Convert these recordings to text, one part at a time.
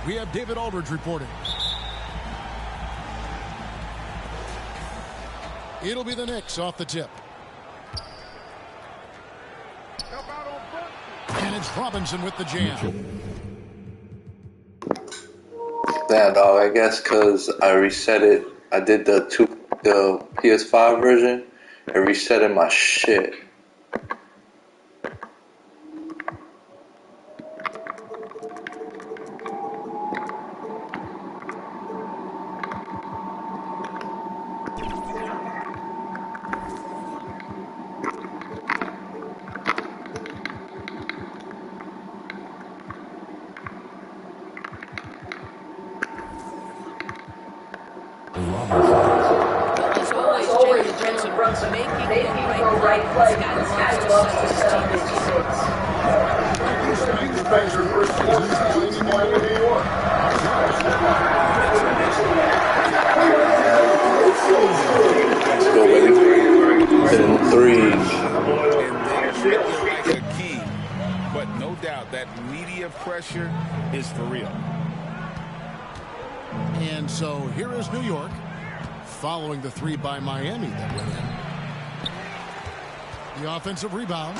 We have David Aldridge reporting. It'll be the Knicks off the tip. And it's Robinson with the jam. Yeah, dog, I guess because I reset it. I did the PS5 version. I resetted my shit. Brunson making the right play. This guy loves to set up his teammates. Spencer versus New York. Let's go, baby. Hitting threes. Like a key, but no doubt that media pressure is for real. And so here is New York, following the three by Miami that went in. The offensive rebound.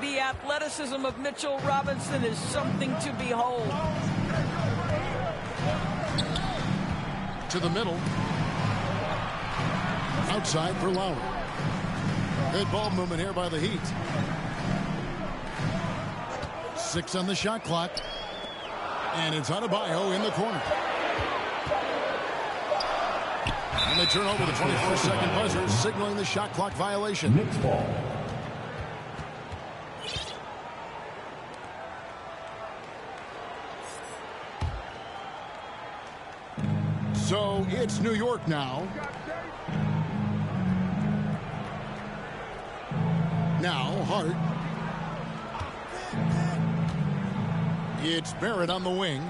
The athleticism of Mitchell Robinson is something to behold. To the middle. Outside for Lowry. Good ball movement here by the Heat. 6 on the shot clock. And it's Adebayo in the corner. And they turn over the 24-second buzzer, signaling the shot clock violation. Knicks ball. So it's New York now. Now Hart. It's Barrett on the wing.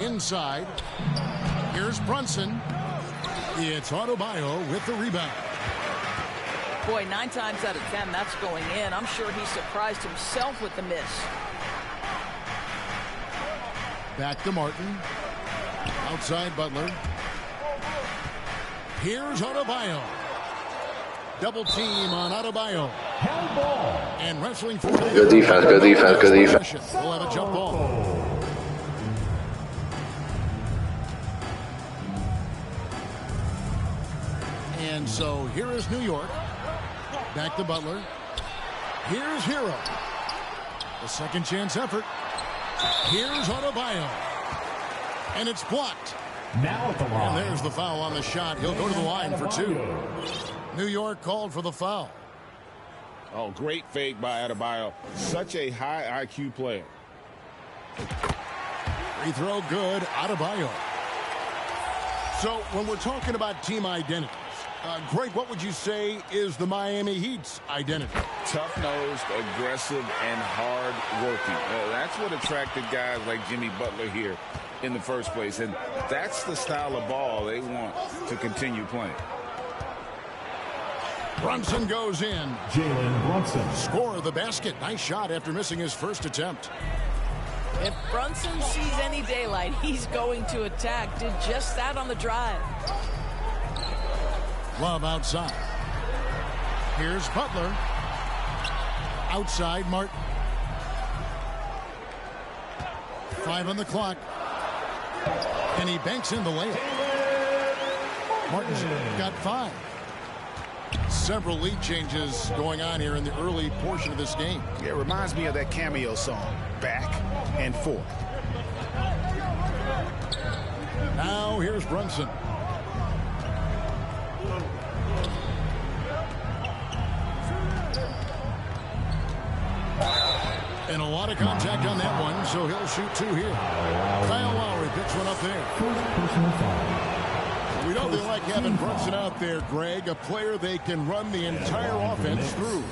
Inside. Here's Brunson. It's Adebayo with the rebound. Boy, 9 times out of 10, that's going in. I'm sure he surprised himself with the miss. Back to Martin. Outside Butler. Here's Adebayo. Double team on Adebayo. And wrestling for Good defense, good defense, good defense. We'll have a jump ball. And so here is New York. Back to Butler. Here's Hero. The second chance effort. Here's Adebayo. And it's blocked. Now at the line. And there's the foul on the shot. He'll go to the line for 2. New York called for the foul. Oh, great fake by Adebayo. Such a high IQ player. Free throw good. Adebayo. So when we're talking about team identities, Greg, what would you say is the Miami Heat's identity? Tough-nosed, aggressive, and hard-working. That's what attracted guys like Jimmy Butler here in the first place. And that's the style of ball they want to continue playing. Brunson goes in. Jalen Brunson. Score the basket. Nice shot after missing his first attempt. If Brunson sees any daylight, he's going to attack. Did just that on the drive. Love outside. Here's Butler. Outside Martin. 5 on the clock. And he banks in the layup. Martin's got 5. Several lead changes going on here in the early portion of this game. It reminds me of that cameo song, Back and Forth. Now here's Brunson. And a lot of contact on that one, so he'll shoot 2 here. Kyle Lowry picks one up there. We know they like having Brunson out there, Greg, a player they can run the entire offense through.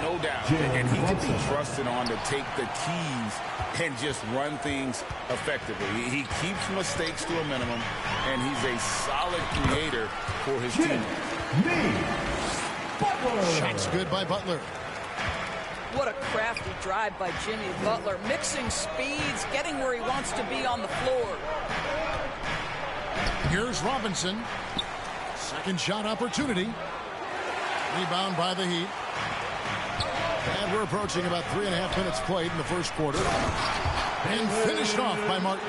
No doubt. And he can be trusted on to take the keys and just run things effectively. He keeps mistakes to a minimum, and he's a solid creator for his team. Shots good by Butler. What a crafty drive by Jimmy Butler, mixing speeds, getting where he wants to be on the floor. Here's Robinson. Second shot opportunity. Rebound by the Heat. And we're approaching about 3.5 minutes played in the first quarter. And finished off by Martin.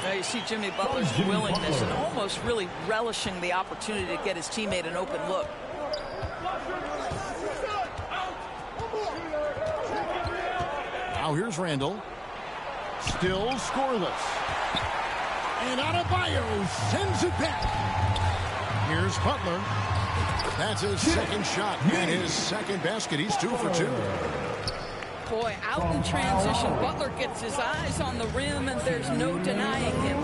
Now you see Jimmy Butler's willingness and almost really relishing the opportunity to get his teammate an open look. Now here's Randall. Still scoreless. And Adebayo sends it back. Here's Butler. That's his second shot and his second basket. He's 2 for 2. Boy, out in transition, Butler gets his eyes on the rim, and there's no denying him.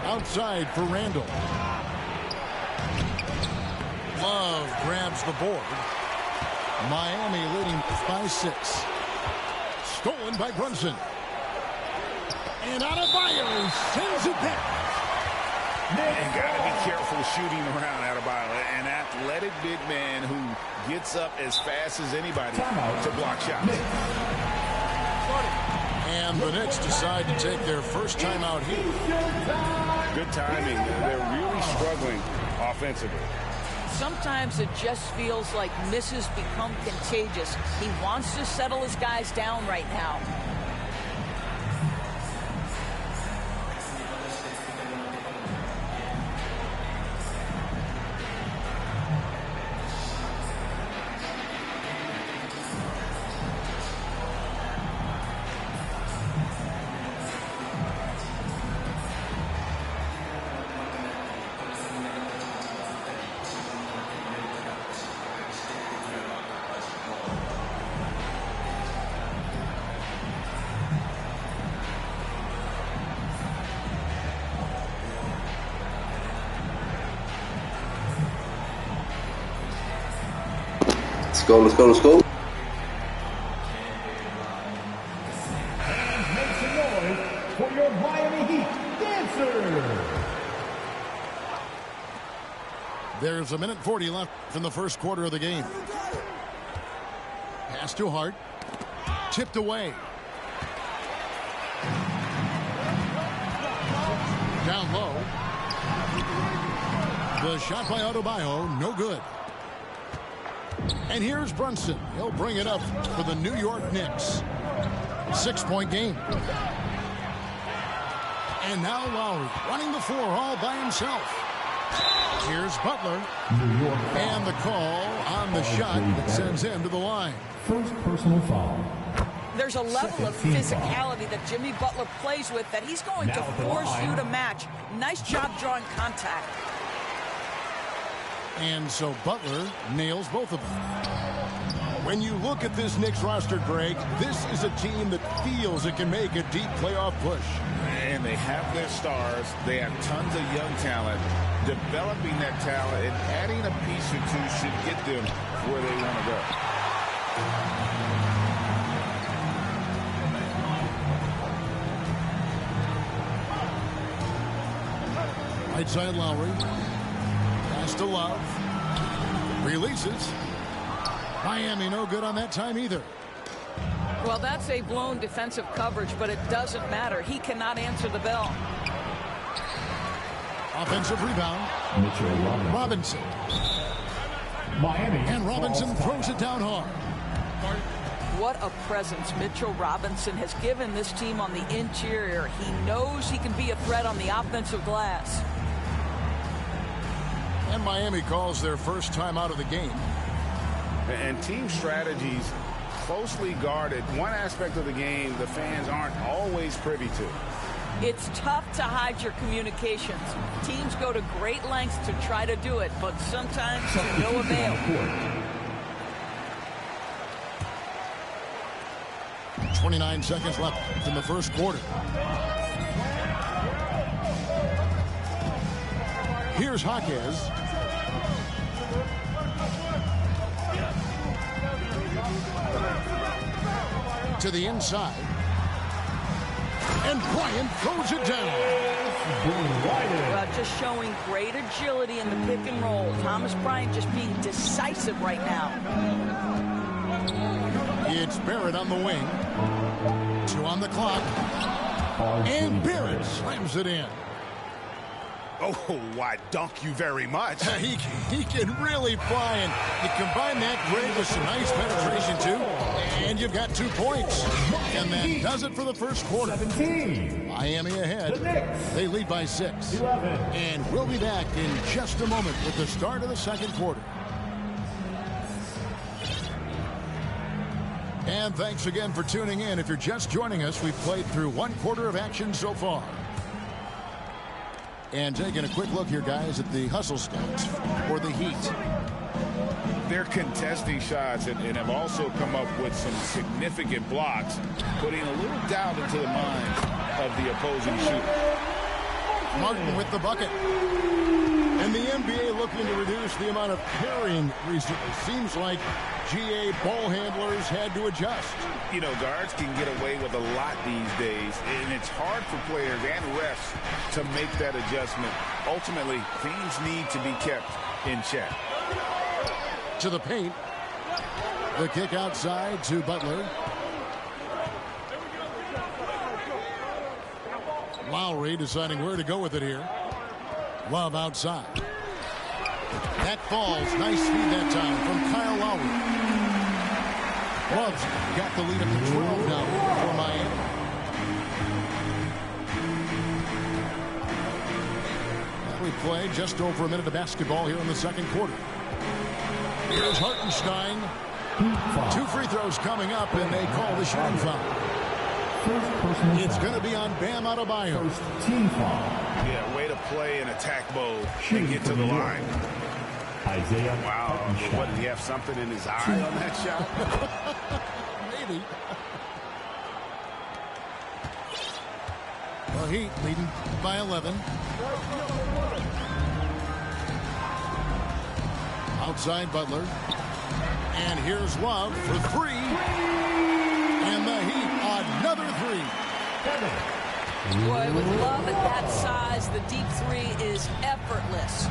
Outside for Randall. Love grabs the board. Miami leading by 6. Stolen by Brunson. And Adebayo sends it back. And got to be careful shooting around Adebayo. An athletic big man who gets up as fast as anybody to block shots. And the Knicks decide to take their first timeout here. Good timing. They're really struggling offensively. Sometimes it just feels like misses become contagious. He wants to settle his guys down right now. Let's go. And make some noise for your Miami Heat dancers. There's 1:40 left in the first quarter of the game. Pass to Hart. Tipped away. Down low. The shot by Adebayo, no good. And here's Brunson. He'll bring it up for the New York Knicks. 6-point game. And now Lowry running the floor all by himself. Here's Butler. And the call on the shot that sends him to the line. First personal foul. There's a level of physicality that Jimmy Butler plays with that he's going to force you to match. Nice job drawing contact. And so Butler nails both of them. When you look at this Knicks roster, Greg, this is a team that feels it can make a deep playoff push. And they have their stars. They have tons of young talent. Developing that talent and adding a piece or two should get them where they want to go. Right side Lowry. Pass to Love. Releases. Miami no good on that time either. Well, that's a blown defensive coverage, but it doesn't matter. He cannot answer the bell. Offensive rebound. Mitchell Robinson. Miami. And Robinson throws it down hard. What a presence Mitchell Robinson has given this team on the interior. He knows he can be a threat on the offensive glass. And Miami calls their first time out of the game. And team strategies closely guarded. One aspect of the game the fans aren't always privy to. It's tough to hide your communications. Teams go to great lengths to try to do it, but sometimes to no avail. 29 seconds left in the first quarter. Here's Jaquez. To the inside. And Bryant throws it down. Well, just showing great agility in the pick and roll. Thomas Bryant just being decisive right now. It's Barrett on the wing. 2 on the clock. And Barrett slams it in. Oh, why, dunk you very much. He can really fly, and you combine that great with some nice penetration, too, and you've got 2 points. And that does it for the first quarter. 17. Miami ahead. They lead by 6. 11. And we'll be back in just a moment with the start of the second quarter. And thanks again for tuning in. If you're just joining us, we've played through 1 quarter of action so far. And taking a quick look here, guys, at the hustle stats for the Heat. They're contesting shots and have also come up with some significant blocks, putting a little doubt into the minds of the opposing shooter. Martin with the bucket. And the NBA looking to reduce the amount of carrying recently. Seems like GA ball handlers had to adjust. You know, guards can get away with a lot these days, and it's hard for players and refs to make that adjustment. Ultimately, things need to be kept in check. To the paint. The kick outside to Butler. Lowry deciding where to go with it here. Love outside. That falls. Nice feed that time from Kyle Lowry. Love's got the lead up to 12 now for Miami. We played just over a minute of basketball here in the second quarter. Here's Hartenstein. 2 free throws coming up, and they call the shooting foul. It's going to be on Bam Adebayo. Team foul. Yeah, way to play in attack mode and get to the line. Isaiah. Wow, what, did he have something in his eye on that shot? Maybe. Well, Heat leading by 11. Outside Butler. And here's Love for 3. And the Heat, another 3. Boy, with Love at that size, the deep 3 is effortless.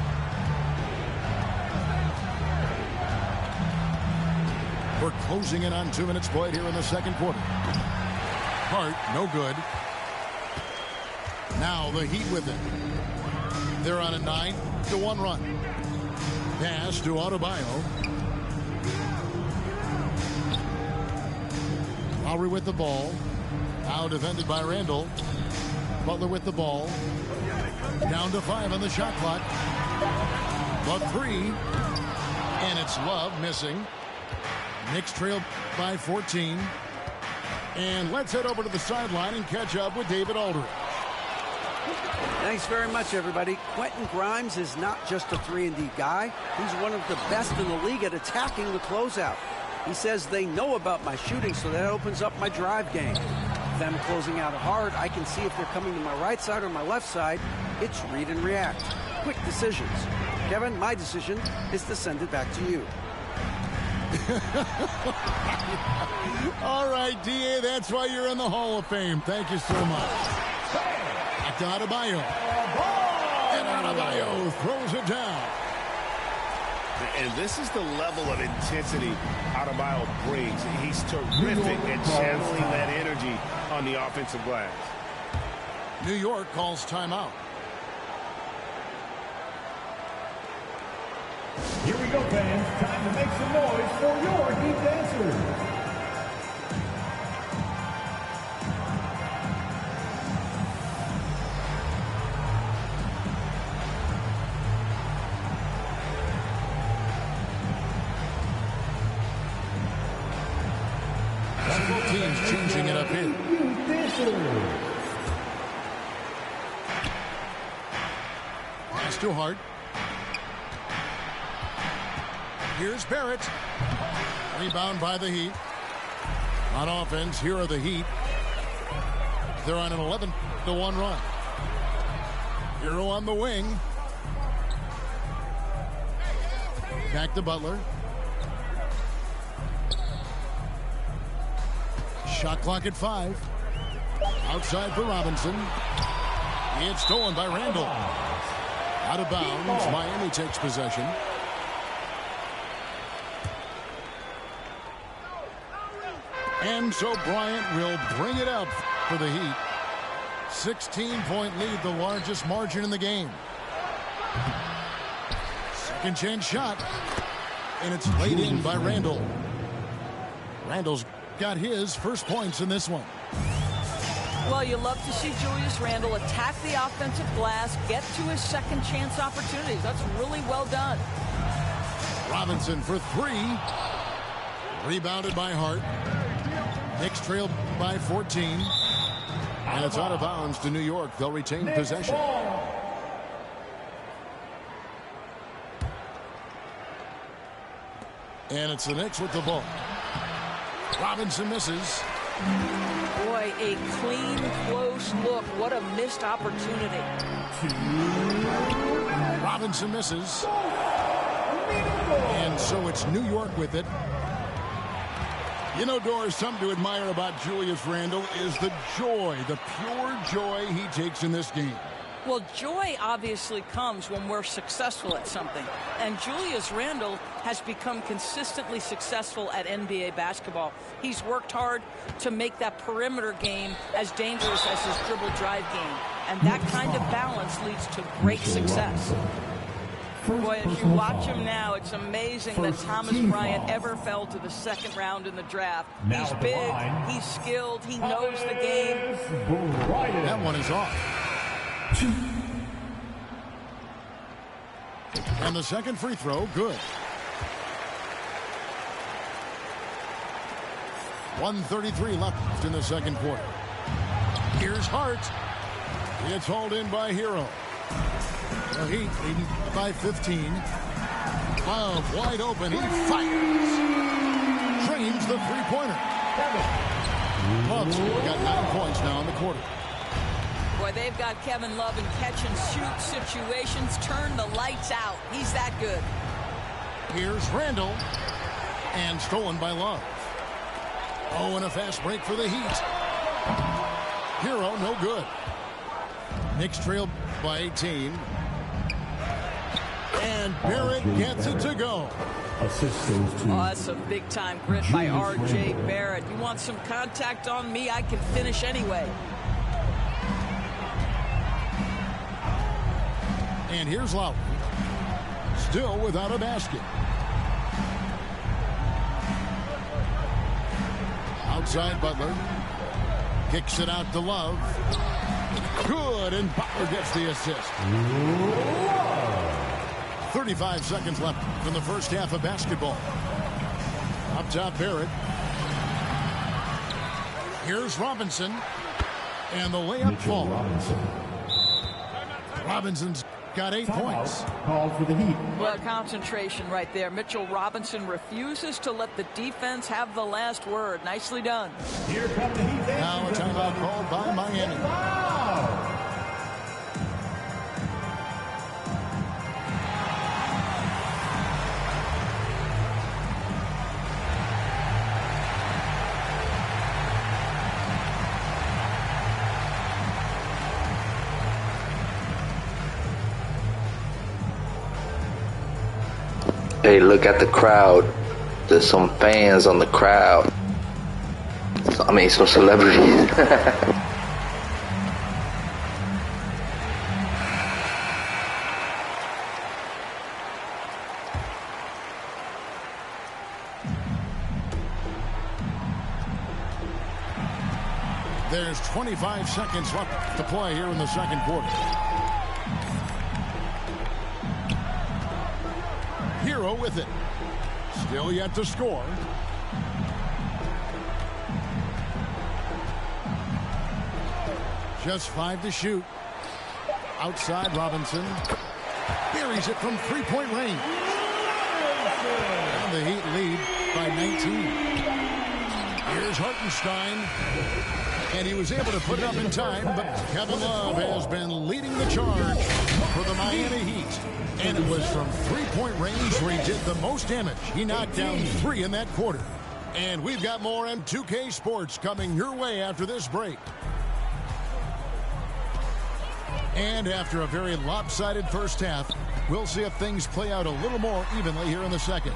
We're closing in on 2 minutes played here in the second quarter. Hart, no good. Now the Heat with it. They're on a 9-1 run. Pass to Adebayo. Lowry with the ball. Now defended by Randall. Butler with the ball. Down to 5 on the shot clock. Love 3. And it's Love missing. Knicks trail by 14. And let's head over to the sideline and catch up with David Aldridge. Thanks very much, everybody. Quentin Grimes is not just a 3-and-D guy. He's one of the best in the league at attacking the closeout. He says they know about my shooting, so that opens up my drive game. Them closing out hard, I can see if they're coming to my right side or my left side. It's read and react. Quick decisions. Kevin, my decision is to send it back to you. All right, D.A., that's why you're in the Hall of Fame. Thank you so much. Back to Adebayo. And Adebayo throws it down. And this is the level of intensity Adebayo brings. He's terrific at channeling that energy on the offensive glass. New York calls timeout. Here we go, fans. Time to make some noise for your Heat dancers. Both teams changing it up here. Heat dancers. Pass to Hart. Here's Barrett. Rebound by the Heat. On offense, here are the Heat. They're on an 11-1 run. Hero on the wing. Back to Butler. Shot clock at 5. Outside for Robinson. It's stolen by Randall. Out of bounds. Miami takes possession. And so Bryant will bring it up for the Heat. 16-point lead, the largest margin in the game. Second chance shot. And it's laid in by Randall. Randall's got his first points in this one. Well, you love to see Julius Randle attack the offensive glass, get to his second chance opportunities. That's really well done. Robinson for three. Rebounded by Hart. Knicks trailed by 14. And it's out of bounds to New York. They'll retain possession. And it's the Knicks with the ball. Robinson misses. Boy, a clean, close look. What a missed opportunity. Robinson misses. And so it's New York with it. You know, Doris, something to admire about Julius Randle is the joy, the pure joy he takes in this game. Well, joy obviously comes when we're successful at something. And Julius Randle has become consistently successful at NBA basketball. He's worked hard to make that perimeter game as dangerous as his dribble drive game. And that kind of balance leads to great success. Boy, as you watch him now, it's amazing that Thomas Bryant ever fell to the second round in the draft. He's big, he's skilled, he knows the game. That one is off. And the second free throw, good. 1:33 left in the second quarter. Here's Hart. It's hauled in by Hero. The Heat leading by 15. Love wide open. He fires. Trains the three-pointer. Love's got 9 points now in the quarter. Boy, they've got Kevin Love in catch-and-shoot situations. Turn the lights out. He's that good. Here's Randall. And stolen by Love. Oh, and a fast break for the Heat. Hero, no good. Knicks trailed by 18. And Barrett gets it to go. Assist to that's some big-time grit by R.J. Barrett. You want some contact on me? I can finish anyway. And here's Lowry. Still without a basket. Outside Butler. Kicks it out to Love. Good, and Butler gets the assist. 35 seconds left in the first half of basketball. Up top, Barrett. Here's Robinson. And the layup falls. Robinson's got 8 points. Called for the Heat. Well, concentration right there. Mitchell Robinson refuses to let the defense have the last word. Nicely done. Here come the Heat. Now a timeout called by Miami. Wow. Hey, look at the crowd. There's some fans on the crowd. I mean, some celebrities. There's 25 seconds left to play here in the second quarter. Hero with it. Still yet to score. Just 5 to shoot. Outside Robinson. Buries it from three-point range. And the Heat lead by 19. Here's Hartenstein. And he was able to put it up in time, but Kevin Love has been leading the charge for the Miami Heat. And it was from three-point range where he did the most damage. He knocked down 3 in that quarter. And we've got more M2K Sports coming your way after this break. And after a very lopsided first half, we'll see if things play out a little more evenly here in the second.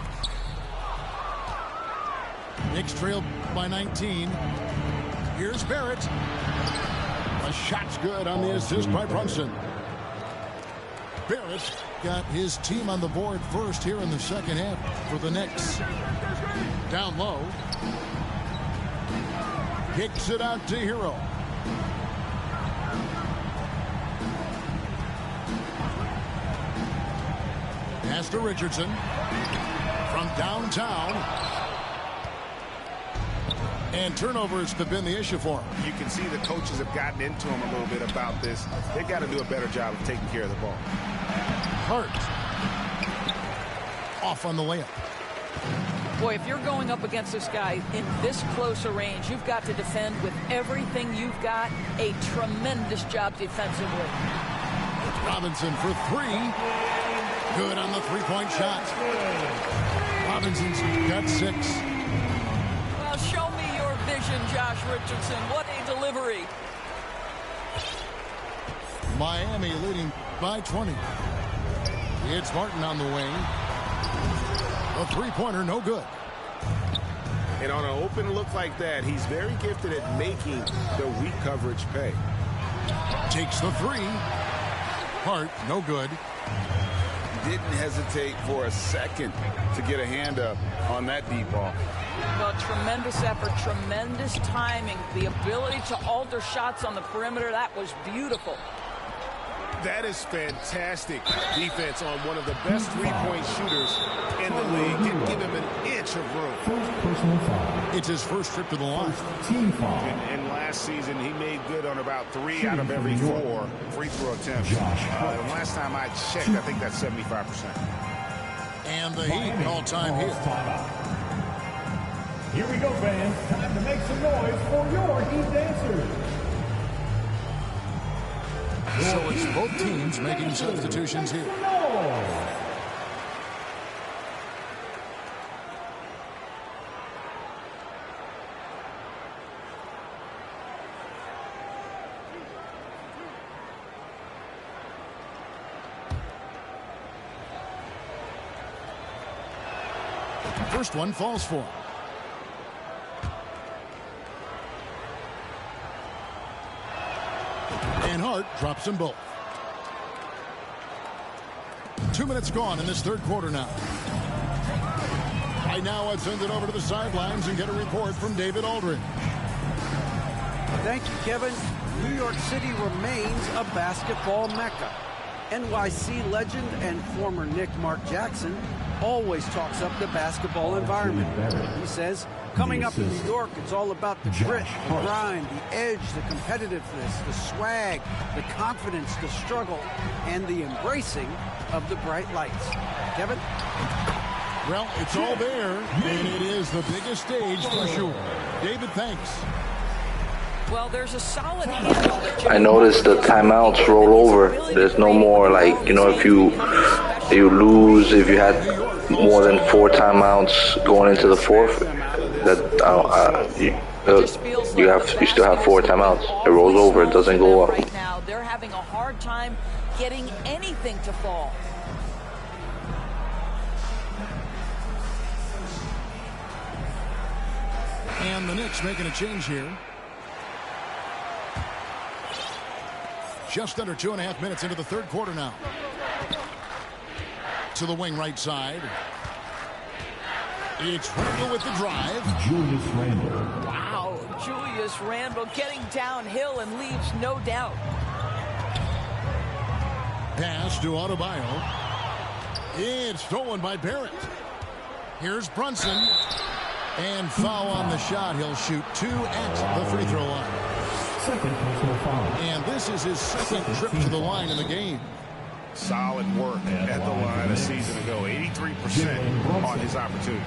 Knicks trailed by 19. Here's Barrett. A shot's good on the assist by Brunson. Barrett got his team on the board first here in the second half for the Knicks. Down low. Kicks it out to Hero. Pass to Richardson. From downtown. And turnovers have been the issue for him. You can see the coaches have gotten into him a little bit about this. They've got to do a better job of taking care of the ball. Hart. Off on the layup. Boy, if you're going up against this guy in this close a range, you've got to defend with everything you've got. A tremendous job defensively. Robinson for three. Good on the three-point shot. Robinson's got 6. Well, show me your vision, Josh Richardson. What a delivery. Miami leading by 20. It's Martin on the wing. A three-pointer, no good. And on an open look like that, he's very gifted at making the weak coverage pay. Takes the three. Hart, no good. Didn't hesitate for a second to get a hand up on that deep ball. Well, tremendous effort, tremendous timing, the ability to alter shots on the perimeter. That was beautiful. That is fantastic defense on one of the best three-point shooters in the league. Didn't give him an inch of room. It's his first trip to the line. And last season, he made good on about 3 out of every 4 free throw attempts. And last time I checked, I think that's 75%. And the Heat call time here. Here we go, fans. Time to make some noise for your Heat dancers. So it's both teams making substitutions here. First one falls for him. And Hart drops them both. 2 minutes gone in this third quarter now. Right now, I'd send it over to the sidelines and get a report from David Aldridge. Thank you, Kevin. New York City remains a basketball mecca. NYC legend and former Knick Mark Jackson always talks up the basketball environment. He says, coming up in New York, it's all about the grit, the grind, the edge, the competitiveness, the swag, the confidence, the struggle, and the embracing of the bright lights. Kevin? Well, it's all there, and it is the biggest stage for sure. David, thanks. Well, there's a solid handle that I noticed the timeouts roll over. There's no more like, you know, if you lose, if you had more than 4 timeouts going into the fourth, that you still have 4 timeouts. It rolls over. It doesn't go up. Right now, they're having a hard time getting anything to fall. And the Knicks making a change here. Just under 2.5 minutes into the third quarter now. To the wing right side. It's Randle with the drive. Julius Randle. Wow, Julius Randle getting downhill and leaves no doubt. Pass to Adebayo. It's stolen by Barrett. Here's Brunson. And foul on the shot. He'll shoot 2 at the free throw line. Second personal foul. And this is his second trip to the line in the game. Solid work at the line a season ago. 83% on his opportunities.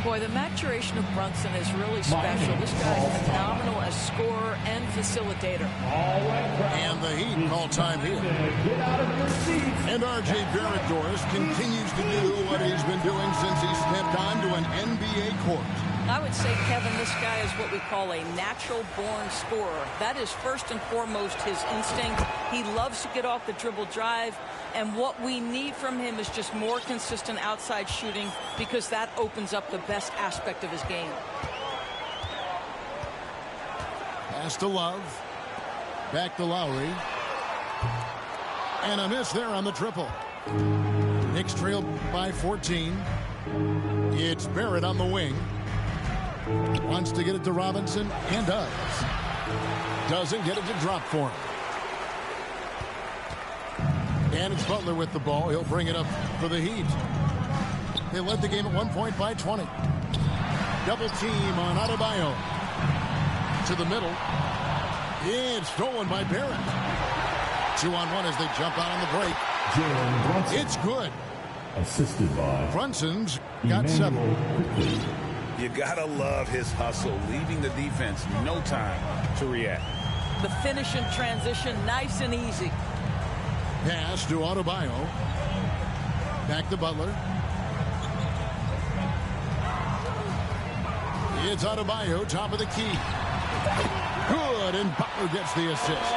Boy, the maturation of Brunson is really special. This guy's phenomenal as scorer and facilitator. And the Heat call time here. And R.J. Barrett, Doris, continues to do what he's been doing since he stepped onto an NBA court. I would say, Kevin, this guy is what we call a natural-born scorer. That is first and foremost his instinct. He loves to get off the dribble drive, and what we need from him is just more consistent outside shooting, because that opens up the best aspect of his game. Pass to Love. Back to Lowry. And a miss there on the triple. Knicks trailed by 14. It's Barrett on the wing. Wants to get it to Robinson, and does. Doesn't get it to drop for him. And it's Butler with the ball. He'll bring it up for the Heat. They led the game at 1 point by 20. Double team on Adebayo. To the middle. It's stolen by Barrett. 2-on-1 as they jump out on the break. It's good. Assisted by Brunson's got 7. You gotta love his hustle, leaving the defense no time to react. The finish in transition, nice and easy. Pass to Adebayo. Back to Butler. It's Adebayo, top of the key. Good, and Butler gets the assist.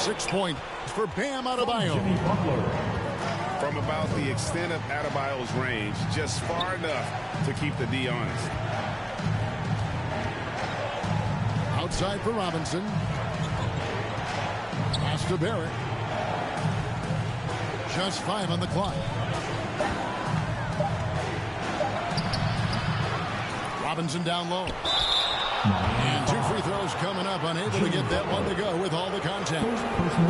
6 points for Bam Adebayo. From about the extent of Adebayo's range, just far enough to keep the D honest. Outside for Robinson. Pass to Barrett. Just 5 on the clock. Robinson down low. And 2 free throws coming up. Unable to get that one to go with all the contact.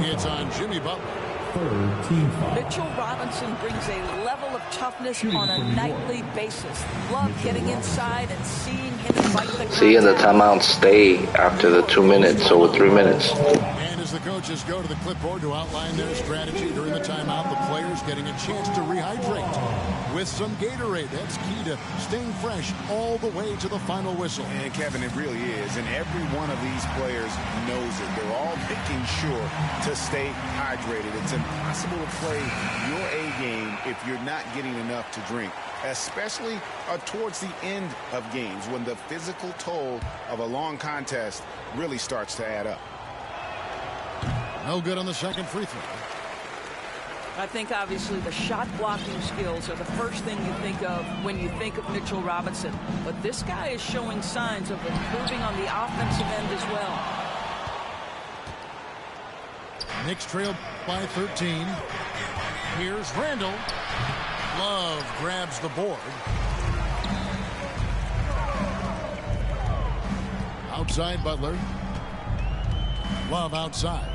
It's on Jimmy Butler. Mitchell Robinson brings a level of toughness on a nightly basis. Love getting inside and seeing him fight the contact. See, and the timeouts stay after the 2 minutes, so with 3 minutes. And as the coaches go to the clipboard to outline their strategy during the timeout, the players getting a chance to rehydrate with some Gatorade. That's key to staying fresh all the way to the final whistle. And Kevin, it really is. And every one of these players knows it. They're all making sure to stay hydrated. It's impossible to play your A game if you're not getting enough to drink, especially towards the end of games when the physical toll of a long contest really starts to add up. No good on the second free throw. I think obviously the shot blocking skills are the first thing you think of when you think of Mitchell Robinson. But this guy is showing signs of improving on the offensive end as well. Knicks trailed by 13. Here's Randall. Love grabs the board. Outside Butler. Love outside.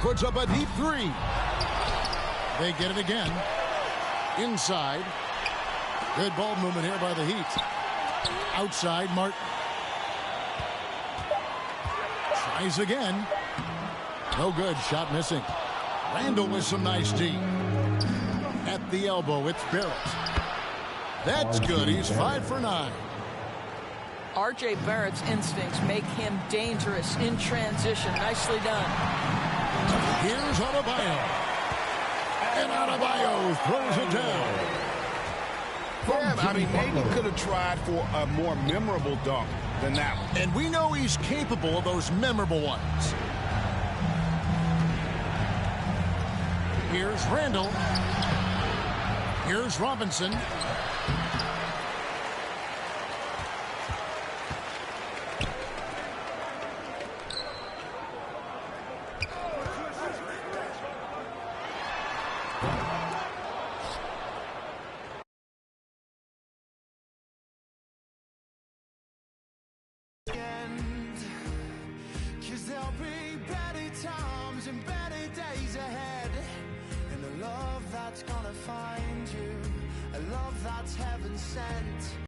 Puts up a deep 3. They get it again. Inside. Good ball movement here by the Heat. Outside Martin. Tries again. No good. Shot missing. Randall with some nice D. At the elbow, it's Barrett. That's good. He's 5 for 9. R.J. Barrett's instincts make him dangerous in transition. Nicely done. Here's Adebayo. And Adebayo throws it down. Yeah, I mean, maybe could have tried for a more memorable dunk than that one. And we know he's capable of those memorable ones. Here's Randall. Here's Robinson. Gonna find you, a love that's heaven sent.